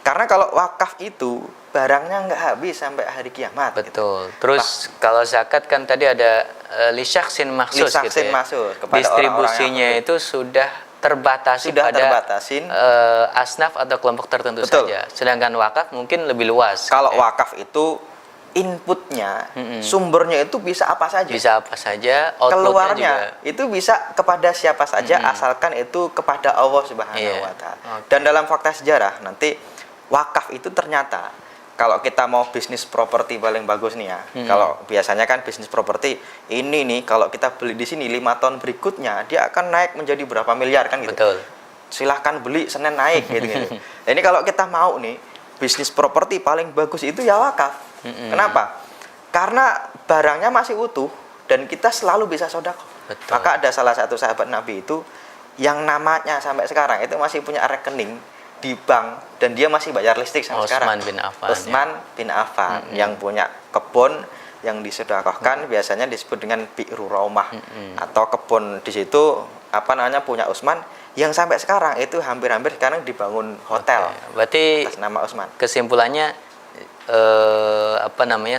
Karena kalau wakaf itu barangnya nggak habis sampai hari kiamat. Betul. Gitu. Terus kalau zakat kan tadi ada lisyaksin maksus gitu ya. Distribusinya itu sudah terbatasi pada asnaf atau kelompok tertentu saja. Sedangkan wakaf mungkin lebih luas. Kalau wakaf itu inputnya, sumbernya itu bisa apa saja. Bisa apa saja, keluarnya juga. Itu bisa kepada siapa saja, asalkan itu kepada Allah Subhanahu wa taala. Dan dalam fakta sejarah nanti wakaf itu ternyata kalau kita mau bisnis properti paling bagus nih ya. Kalau biasanya kan bisnis properti ini nih kalau kita beli di sini 5 tahun berikutnya dia akan naik menjadi berapa miliar kan gitu. Betul. Silahkan beli Senin naik gitu. Ini kalau kita mau nih bisnis properti paling bagus itu ya wakaf. Kenapa? Karena barangnya masih utuh dan kita selalu bisa sedekah. Maka ada salah satu sahabat Nabi itu yang namanya sampai sekarang itu masih punya rekening di bank dan dia masih bayar listrik sampai sekarang. Utsman bin Affan yang punya kebun yang disedekahkan biasanya disebut dengan bi'ru raumah atau kebun di situ punya Utsman yang sampai sekarang itu hampir-hampir sekarang dibangun hotel. Berarti atas nama Utsman. Kesimpulannya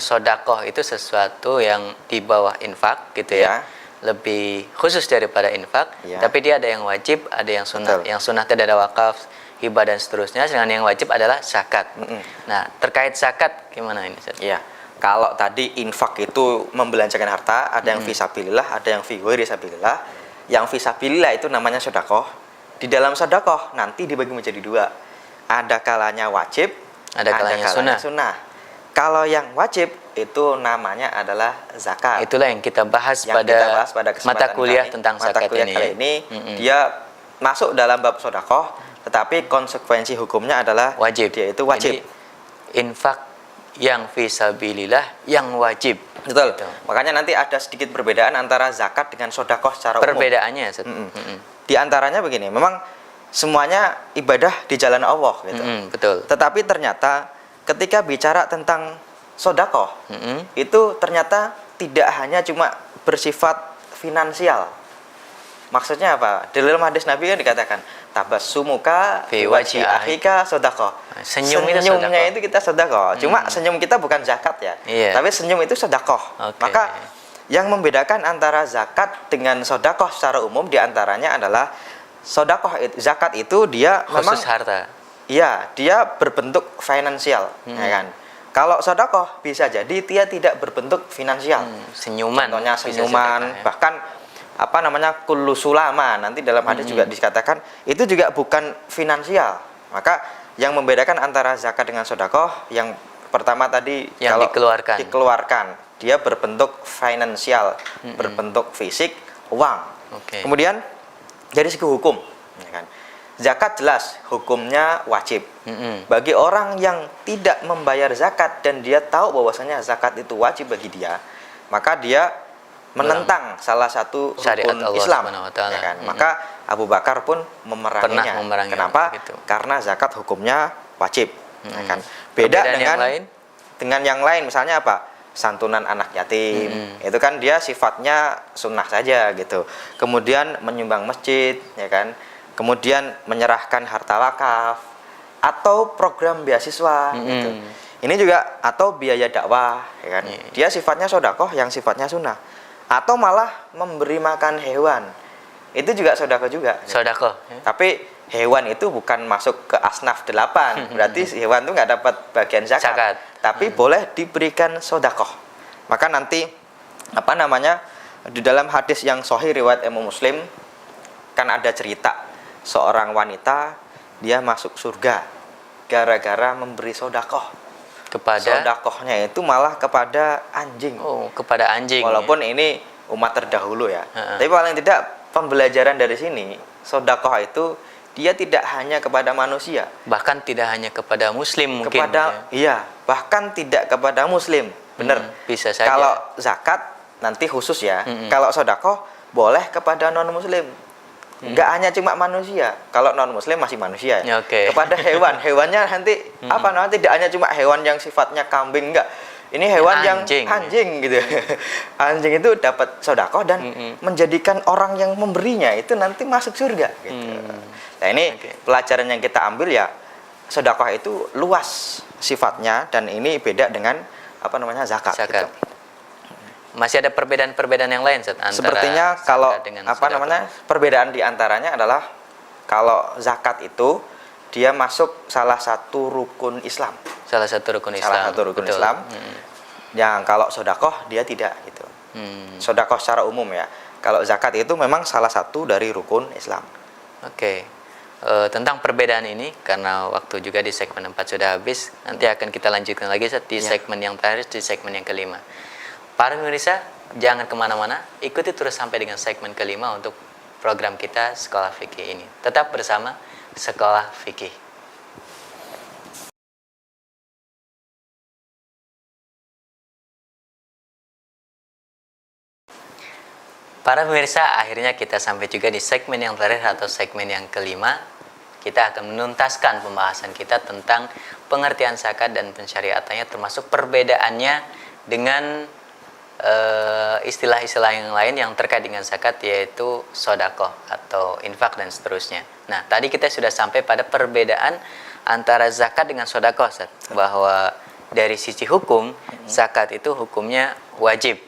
sedekah itu sesuatu yang di bawah infak gitu ya. Lebih khusus daripada infak, tapi dia ada yang wajib, ada yang sunnah. Yang sunnah tidak ada wakaf, hibah dan seterusnya, sedangkan yang wajib adalah zakat. Nah, terkait zakat gimana ini? Iya. Kalau tadi infak itu membelanjakan harta, ada yang fisabilillah, ada yang fi ghairi sabilillah. Yang fisabilillah itu namanya sedekah. Di dalam sedekah nanti dibagi menjadi dua. Ada kalanya wajib, ada kalanya sunnah. Kalau yang wajib itu namanya adalah zakat. Itulah yang kita bahas pada mata kuliah tentang zakat ini. Dia masuk dalam bab sedekah, tetapi konsekuensi hukumnya adalah wajib. Dia itu wajib. Jadi, infak yang fisabilillah yang wajib. Betul. Gitu. Makanya nanti ada sedikit perbedaan antara zakat dengan sedekah secara umum. Perbedaannya. Di antaranya begini, memang semuanya ibadah di jalan Allah gitu. Betul. Tetapi ternyata ketika bicara tentang sodakoh, itu ternyata tidak hanya cuma bersifat finansial. Maksudnya apa? Di dalam hadis Nabi kan dikatakan tabassumuka Fi wajhi wajhi akhika sodakoh. Senyumnya Senyumnya itu kita sodakoh. Cuma senyum kita bukan zakat ya. Iya. Tapi senyum itu sodakoh. Oke. Maka yang membedakan antara zakat dengan sodakoh secara umum diantaranya adalah zakat itu dia memang Khusus harta. iya, dia berbentuk finansial, ya kan. Kalau sodakoh bisa jadi dia tidak berbentuk finansial. Senyuman. Contohnya bisa senyuman, sedekah, ya. bahkan apa namanya kullu sulama, nanti dalam hadis juga dikatakan itu juga bukan finansial. Maka yang membedakan antara zakat dengan sodakoh, yang pertama tadi Yang kalau dikeluarkan, dia berbentuk finansial, berbentuk fisik, uang. Oke. Kemudian dari segi hukum, ya kan, zakat jelas hukumnya wajib. Bagi orang yang tidak membayar zakat dan dia tahu bahwasanya zakat itu wajib bagi dia, maka dia menentang salah satu Syariat rukun Allah Islam, Subhanahu wa Ta'ala. ya kan? Maka Abu Bakar pun memeranginya. Pernah memerangi, Kenapa? gitu. Karena zakat hukumnya wajib, ya kan? Beda Perbedaan dengan yang lain? dengan yang lain, misalnya apa? Santunan anak yatim, itu kan dia sifatnya sunnah saja gitu. Kemudian menyumbang masjid, ya kan? Kemudian menyerahkan harta wakaf atau program beasiswa, gitu. Ini juga atau biaya dakwah, ya kan? Dia sifatnya sodakoh yang sifatnya sunnah. Atau malah memberi makan hewan, itu juga sodakoh juga. Sodakoh. Tapi hewan itu bukan masuk ke asnaf 8, berarti hewan itu nggak dapat bagian zakat. Tapi boleh diberikan sodakoh. Maka nanti apa namanya, di dalam hadis yang sahih riwayat Imam Muslim kan ada cerita seorang wanita dia masuk surga gara-gara memberi sodakoh. Kepada Sodakohnya itu malah kepada anjing. kepada anjing. Walaupun ini umat terdahulu ya. Tapi paling tidak pembelajaran dari sini, sodakoh itu dia tidak hanya kepada manusia, bahkan tidak hanya kepada muslim mungkin. iya, bahkan tidak kepada muslim. Benar. Bisa saja. Kalau zakat nanti khusus ya. Kalau sodakoh boleh kepada non muslim. Nggak hanya cuma manusia. Kalau non muslim masih manusia ya. Oke. Kepada hewan, hewannya nanti apa namanya, tidak hanya cuma hewan yang sifatnya kambing, enggak. Ini hewan Anjing. yang anjing gitu. Anjing itu dapat sodakoh dan menjadikan orang yang memberinya itu nanti masuk surga gitu. Nah, ini pelajaran yang kita ambil ya, sodakoh itu luas sifatnya dan ini beda dengan apa namanya zakat. Gitu. Masih ada perbedaan-perbedaan yang lain Ustaz, antara Sepertinya kalau dengan apa sodakoh? namanya, perbedaan diantaranya adalah kalau zakat itu dia masuk salah satu rukun Islam. Salah satu rukun Islam. Salah satu rukun Islam. Yang kalau sodakoh dia tidak gitu. Sodakoh secara umum ya. Kalau zakat itu memang salah satu dari rukun Islam. Oke. Tentang perbedaan ini, karena waktu juga di segmen 4 sudah habis, nanti akan kita lanjutkan lagi Ustaz, di segmen yang terakhir, di segmen yang kelima. Para pemirsa, jangan kemana-mana, ikuti terus sampai dengan segmen kelima untuk program kita Sekolah Fikih ini. Tetap bersama Sekolah Fikih. Para pemirsa, akhirnya kita sampai juga di segmen yang terakhir atau segmen yang kelima. Kita akan menuntaskan pembahasan kita tentang pengertian zakat dan pensyariatannya, termasuk perbedaannya dengan istilah-istilah yang lain yang terkait dengan zakat, yaitu sodakoh atau infak dan seterusnya. Nah, tadi kita sudah sampai pada perbedaan antara zakat dengan sodakoh, Ustaz. Bahwa dari sisi hukum, zakat itu hukumnya wajib.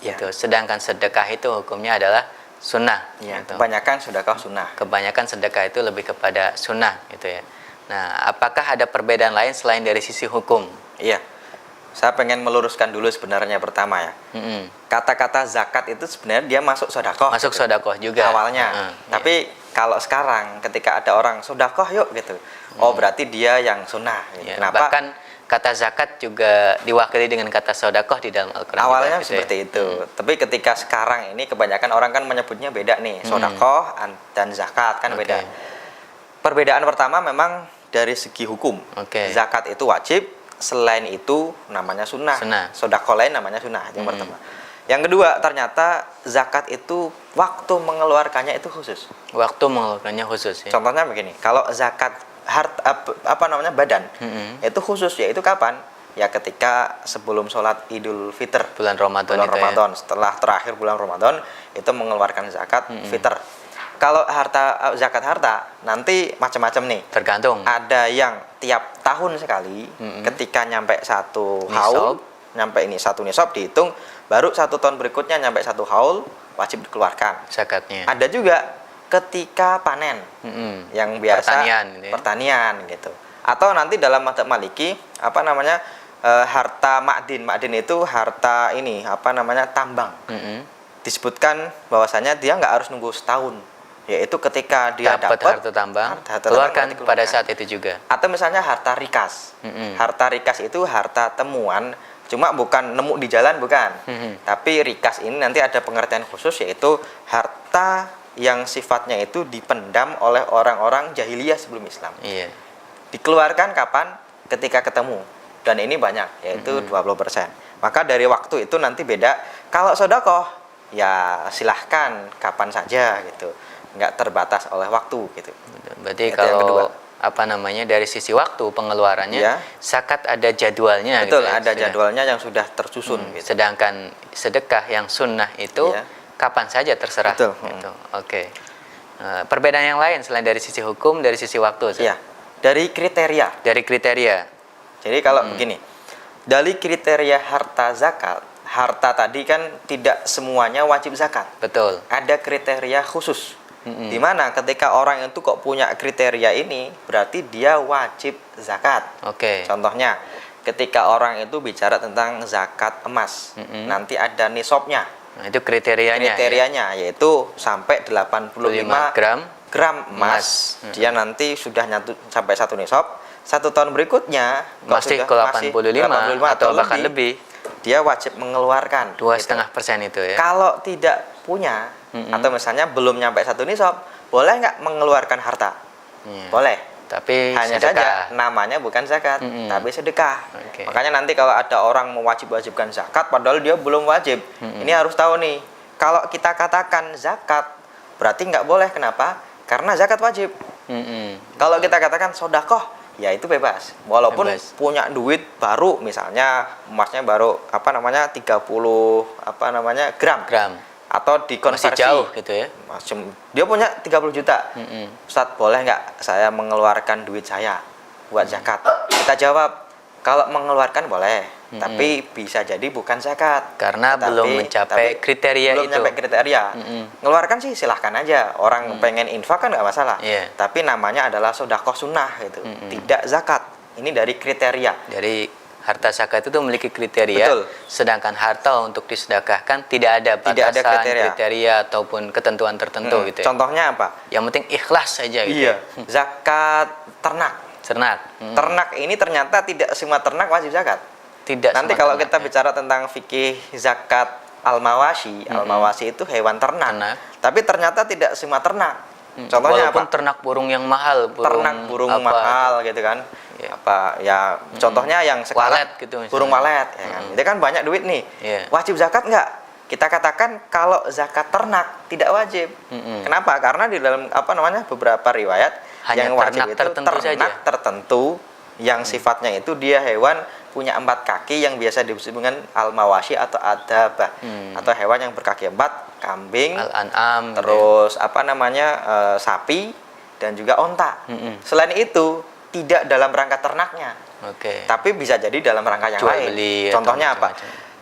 Gitu. Sedangkan sedekah itu hukumnya adalah sunnah. Ya, gitu. kebanyakan sedekah sunnah. Kebanyakan sedekah itu lebih kepada sunnah, gitu ya. Nah, apakah ada perbedaan lain selain dari sisi hukum? Iya. Saya pengen meluruskan dulu sebenarnya pertama ya. Kata-kata zakat itu sebenarnya dia masuk sodakoh. Masuk gitu. sodakoh juga. Awalnya. Tapi kalau sekarang ketika ada orang sodakoh yuk gitu. Oh berarti dia yang sunnah. Gitu. Ya, Kenapa? bahkan kata zakat juga diwakili dengan kata sodakoh di dalam Al-Quran. Awalnya juga, seperti gitu ya. itu. Tapi ketika sekarang ini kebanyakan orang kan menyebutnya beda nih. Sodakoh dan zakat kan beda. Perbedaan pertama memang dari segi hukum. Zakat itu wajib. Selain itu namanya sunnah. Sodakoh lain namanya sunnah. Yang pertama. Yang kedua, ternyata zakat itu waktu mengeluarkannya itu khusus. Waktu mengeluarkannya khusus ya. Contohnya begini, kalau zakat badan itu khusus, yaitu kapan? Ya ketika sebelum sholat Idul Fitr, Bulan Ramadan bulan itu Ramadan, setelah terakhir bulan Ramadan itu mengeluarkan zakat fitr. Kalau zakat harta nanti macam-macam nih. Tergantung. Ada yang tiap tahun sekali, ketika nyampe satu haul, nyampe ini satu nisab dihitung, baru 1 tahun berikutnya nyampe 1 haul wajib dikeluarkan zakatnya. Ada juga ketika panen, yang biasa pertanian gitu. Atau nanti dalam mazhab Maliki harta ma'din itu harta tambang. Disebutkan bahwasanya dia nggak harus nunggu setahun, yaitu ketika dia dapat harta tambang, keluarkan pada saat itu juga. Atau misalnya harta rikas. Harta rikas itu harta temuan, cuma bukan nemu di jalan, bukan. Tapi rikas ini nanti ada pengertian khusus, yaitu harta yang sifatnya itu dipendam oleh orang-orang jahiliyah sebelum Islam. Iya. Dikeluarkan kapan? Ketika ketemu. Dan ini banyak, yaitu 20%. Maka dari waktu itu nanti beda. Kalau sedekah, ya silahkan kapan saja gitu. Nggak terbatas oleh waktu gitu. Berarti itu kalau dari sisi waktu pengeluarannya, ya, zakat ada jadwalnya. Betul, gitu ya, ada jadwalnya yang sudah tersusun. Gitu. Sedangkan sedekah yang sunnah itu kapan saja terserah. Betul. Gitu. Oke. Perbedaan yang lain selain dari sisi hukum, dari sisi waktu. Iya. Dari kriteria. Dari kriteria. Jadi kalau begini, dari kriteria harta zakat, harta tadi kan tidak semuanya wajib zakat. Betul. Ada kriteria khusus. Di mana ketika orang itu kok punya kriteria ini, berarti dia wajib zakat. Oke. Contohnya, ketika orang itu bicara tentang zakat emas, nanti ada nisabnya. Nah, itu kriterianya. Kriterianya yaitu sampai 85 gram emas. Dia nanti sudah nyatu sampai 1 nisab. 1 tahun berikutnya masih ke 85 atau bahkan lebih, dia wajib mengeluarkan 2,5% itu ya. Kalau tidak punya atau misalnya belum nyampe 1 nisab, boleh nggak mengeluarkan harta? Boleh. Tapi hanya sedekah. saja namanya bukan zakat, tapi sedekah. Makanya nanti kalau ada orang mewajib-wajibkan zakat padahal dia belum wajib, ini harus tahu nih, kalau kita katakan zakat berarti nggak boleh. Kenapa? Karena zakat wajib. Kalau kita katakan sedekah, ya itu bebas. Walaupun punya duit baru, misalnya emasnya baru 30 gram. Atau dikonversi. Masih jauh gitu ya. Dia punya 30 juta. Ustaz, boleh nggak saya mengeluarkan duit saya buat zakat? Kita jawab, kalau mengeluarkan boleh, tapi bisa jadi bukan zakat. Karena belum mencapai kriteria belum itu. Mencapai kriteria. Ngeluarkan sih silahkan aja. Orang pengen infak kan nggak masalah. Tapi namanya adalah sedekah sunnah gitu. Tidak zakat. Ini dari kriteria. Dari harta zakat itu memiliki kriteria. Betul. Sedangkan harta untuk disedekahkan tidak ada batasan, kriteria ataupun ketentuan tertentu gitu. Contohnya apa? Yang penting ikhlas saja gitu. Iya. Zakat ternak. Ternak ini ternyata tidak semua ternak wajib zakat. Tidak. Nanti kalau kita bicara tentang fikih zakat al-mawashi, al-mawashi itu hewan ternak. Tapi ternyata tidak semua ternak. Contohnya walaupun ternak burung yang mahal, ternak burung mahal gitu kan. Contohnya yang sekarang walet gitu misalnya. Burung walet ya kan. Itu kan banyak duit nih. Wajib zakat enggak? Kita katakan kalau zakat ternak tidak wajib. Kenapa? Karena di dalam beberapa riwayat hanya yang wajib itu ternak tertentu yang sifatnya itu dia hewan punya 4 kaki yang biasa disebut dengan al-mawashi atau adabah, atau hewan yang berkaki 4, kambing, al-an'am, terus sapi dan juga onta. Selain itu tidak dalam rangka ternaknya, tapi bisa jadi dalam rangka yang lain. Contohnya apa?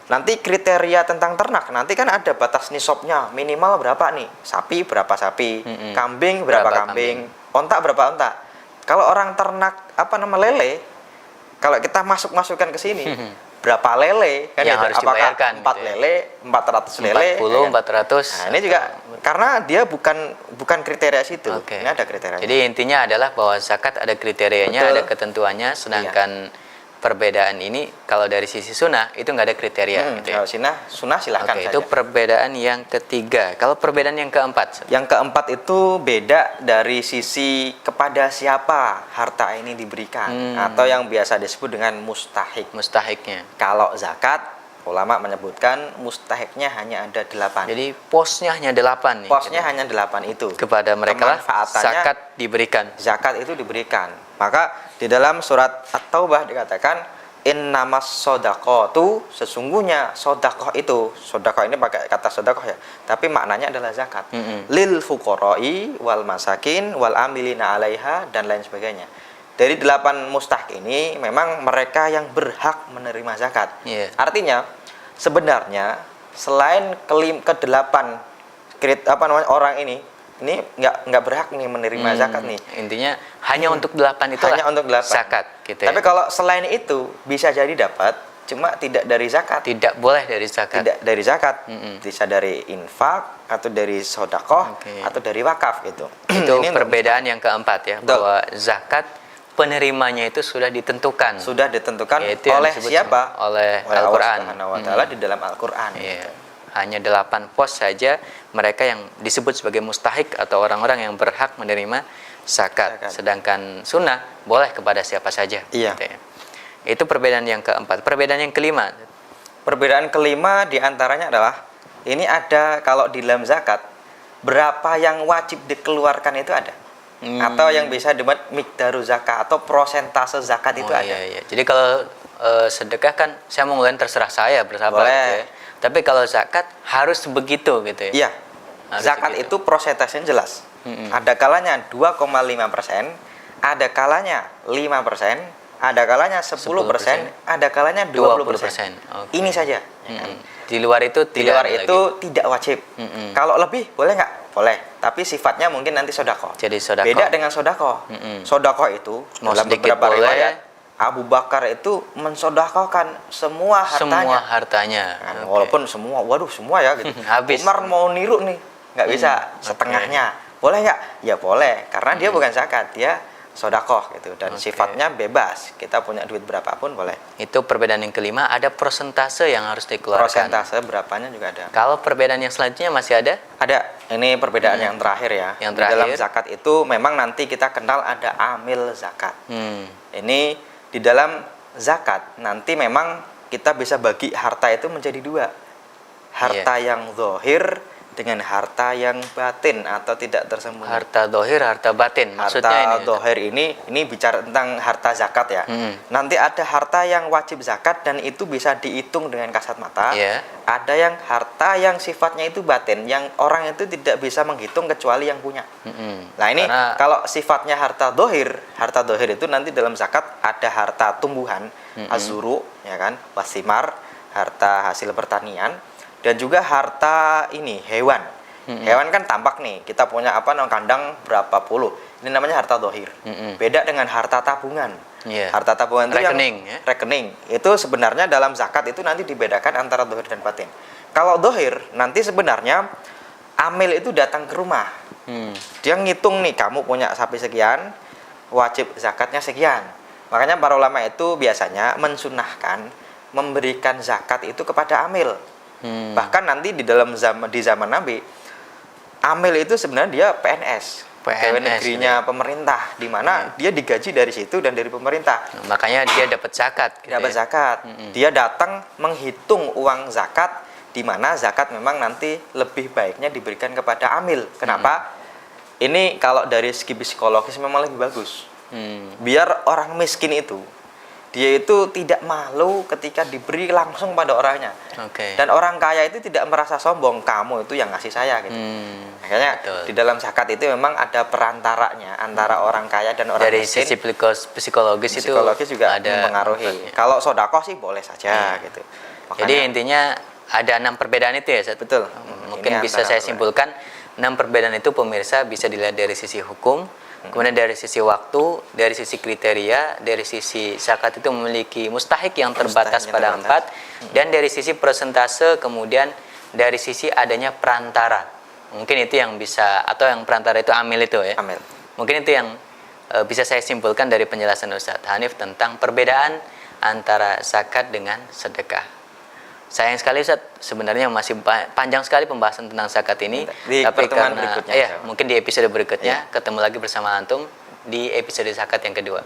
Nanti kriteria tentang ternak nanti kan ada batas nisabnya, minimal berapa nih? Sapi berapa sapi, kambing berapa kambing, onta berapa onta. Kalau orang ternak lele, kalau kita masukkan ke sini, berapa lele kan yang harus apakah dibayarkan 4 gitu ya? lele, 400 lele, 40, 400. Nah, ini juga karena dia bukan kriteria situ. Ini ada kriteria. Jadi intinya adalah bahwa zakat ada kriterianya, ada ketentuannya, sedangkan perbedaan ini kalau dari sisi sunnah itu nggak ada kriteria. Kalau sunnah silahkan saja. Itu perbedaan yang ketiga. Kalau perbedaan yang keempat? Yang keempat itu beda dari sisi kepada siapa harta ini diberikan, atau yang biasa disebut dengan mustahik. Mustahiknya. Kalau zakat ulama menyebutkan mustahiknya hanya ada 8. Jadi posnya hanya 8 nih. Posnya gitu. hanya 8 itu. Kepada mereka lah Kemanfaatannya zakat diberikan. Zakat itu diberikan. Maka di dalam surat At-Taubah dikatakan innamas shadaqatu, sesungguhnya sedekah itu, sedekah ini pakai kata sedekah ya, tapi maknanya adalah zakat. Lil fuqara'i wal masakin wal amilina 'alaiha dan lain sebagainya. Dari 8 mustahik ini memang mereka yang berhak menerima zakat. Yeah. Artinya sebenarnya selain ke-8 orang ini nggak berhak nih menerima zakat nih. Intinya hanya untuk 8 itu Hanya untuk 8 zakat gitu. Tapi ya. kalau selain itu bisa jadi dapat, cuma tidak dari zakat. Tidak boleh dari zakat. Tidak dari zakat. Bisa dari infak atau dari sedekah atau dari wakaf gitu. Itu Ini perbedaan yang keempat ya, Betul. bahwa zakat penerimanya itu sudah ditentukan. sudah ditentukan Yaitu yang oleh disebut siapa? oleh Allah Al-Qur'an. Subhanahu wa taala di dalam Al-Qur'an. Iya. Hanya 8 pos saja mereka yang disebut sebagai mustahik atau orang-orang yang berhak menerima zakat. Sedangkan sunnah boleh kepada siapa saja. Iya. Gitu ya. Itu perbedaan yang keempat. Perbedaan yang kelima. Perbedaan kelima diantaranya adalah ini ada kalau di dalam zakat berapa yang wajib dikeluarkan itu ada. Atau yang bisa disebut miqdaru zakat atau prosentase zakat itu ada. Iya. Jadi kalau sedekah kan saya mau ngeluarin terserah saya bersabar Boleh. gitu ya. Tapi kalau zakat harus begitu gitu ya. Iya. Harus Zakat begitu. itu prosentasenya jelas. Ada kalanya 2,5%, ada kalanya 5%, ada kalanya 10%, ada kalanya 20%. Oke. Ini saja. Ya kan? Di luar itu Di luar ada itu lagi. tidak wajib. Kalau lebih boleh nggak? Boleh. Tapi sifatnya mungkin nanti sodako. Jadi sedekah. Beda dengan sodako. Sodako itu Mau dalam sedikit beberapa boleh. riwayat Abu Bakar itu mensodakokan semua hartanya. Semua hartanya. Kan, Oke. walaupun semua, waduh semua ya gitu. Habis. Umar mau niru nih, nggak bisa setengahnya. Boleh nggak? Ya boleh, karena dia bukan zakat, dia sodakoh gitu. Dan sifatnya bebas. Kita punya duit berapapun boleh. Itu perbedaan yang kelima. Ada persentase yang harus dikeluarkan. Persentase berapanya juga ada. Kalau perbedaan yang selanjutnya masih ada? Ada. Ini perbedaan yang terakhir ya. Yang Di dalam terakhir. zakat itu memang nanti kita kenal ada amil zakat. Ini di dalam zakat nanti memang kita bisa bagi harta itu menjadi 2. Harta yang zahir dengan harta yang batin atau tidak tersembunyi. Harta dohir, harta batin. Maksudnya Harta ini. zahir ini bicara tentang harta zakat ya. Nanti ada harta yang wajib zakat dan itu bisa dihitung dengan kasat mata. Iya. Ada yang harta yang sifatnya itu batin, yang orang itu tidak bisa menghitung kecuali yang punya. Nah ini kalau sifatnya harta dohir itu nanti dalam zakat ada harta tumbuhan, azuru, ya kan, wasimar, harta hasil pertanian, dan juga harta ini hewan. Hewan kan tampak nih, kita punya kandang berapa puluh. Ini namanya harta dohir. Beda dengan harta tabungan. Harta tabungan itu rekening, yang rekening. Itu sebenarnya dalam zakat itu nanti dibedakan antara dohir dan batin. Kalau dohir nanti sebenarnya amil itu datang ke rumah. Dia ngitung nih, kamu punya sapi sekian, wajib zakatnya sekian. Makanya para ulama itu biasanya mensunahkan memberikan zakat itu kepada amil. Bahkan nanti di zaman Nabi, amil itu sebenarnya dia PNS, pegawai negerinya pemerintah, di mana dia digaji dari situ dan dari pemerintah. Makanya dia dapat zakat. Gitu dapat zakat. Dia datang menghitung uang zakat, di mana zakat memang nanti lebih baiknya diberikan kepada amil. Kenapa? Ini kalau dari segi psikologis memang lebih bagus. Biar orang miskin itu, dia itu tidak malu ketika diberi langsung pada orangnya. Dan orang kaya itu tidak merasa sombong, kamu itu yang ngasih saya gitu. Makanya di dalam zakat itu memang ada perantaranya antara orang kaya dan orang dari miskin. sisi psikologis itu juga ada mempengaruhi. Kalau sodakoh sih boleh saja gitu. Makanya, jadi intinya ada 6 perbedaan itu ya, Ustaz? Betul. Mungkin bisa saya simpulkan 6 perbedaan itu pemirsa bisa dilihat dari sisi hukum, kemudian dari sisi waktu, dari sisi kriteria, dari sisi zakat itu memiliki mustahik yang terbatas pada 4, dan dari sisi persentase, kemudian dari sisi adanya perantara. Mungkin itu yang bisa, atau yang perantara itu amil itu ya. Amil. Mungkin itu yang bisa saya simpulkan dari penjelasan Ustadz Hanif tentang perbedaan antara zakat dengan sedekah. Sayang sekali Ustadz, sebenarnya masih panjang sekali pembahasan tentang zakat ini. Tapi pertemuan berikutnya. Mungkin di episode berikutnya ketemu lagi bersama antum di episode zakat yang kedua.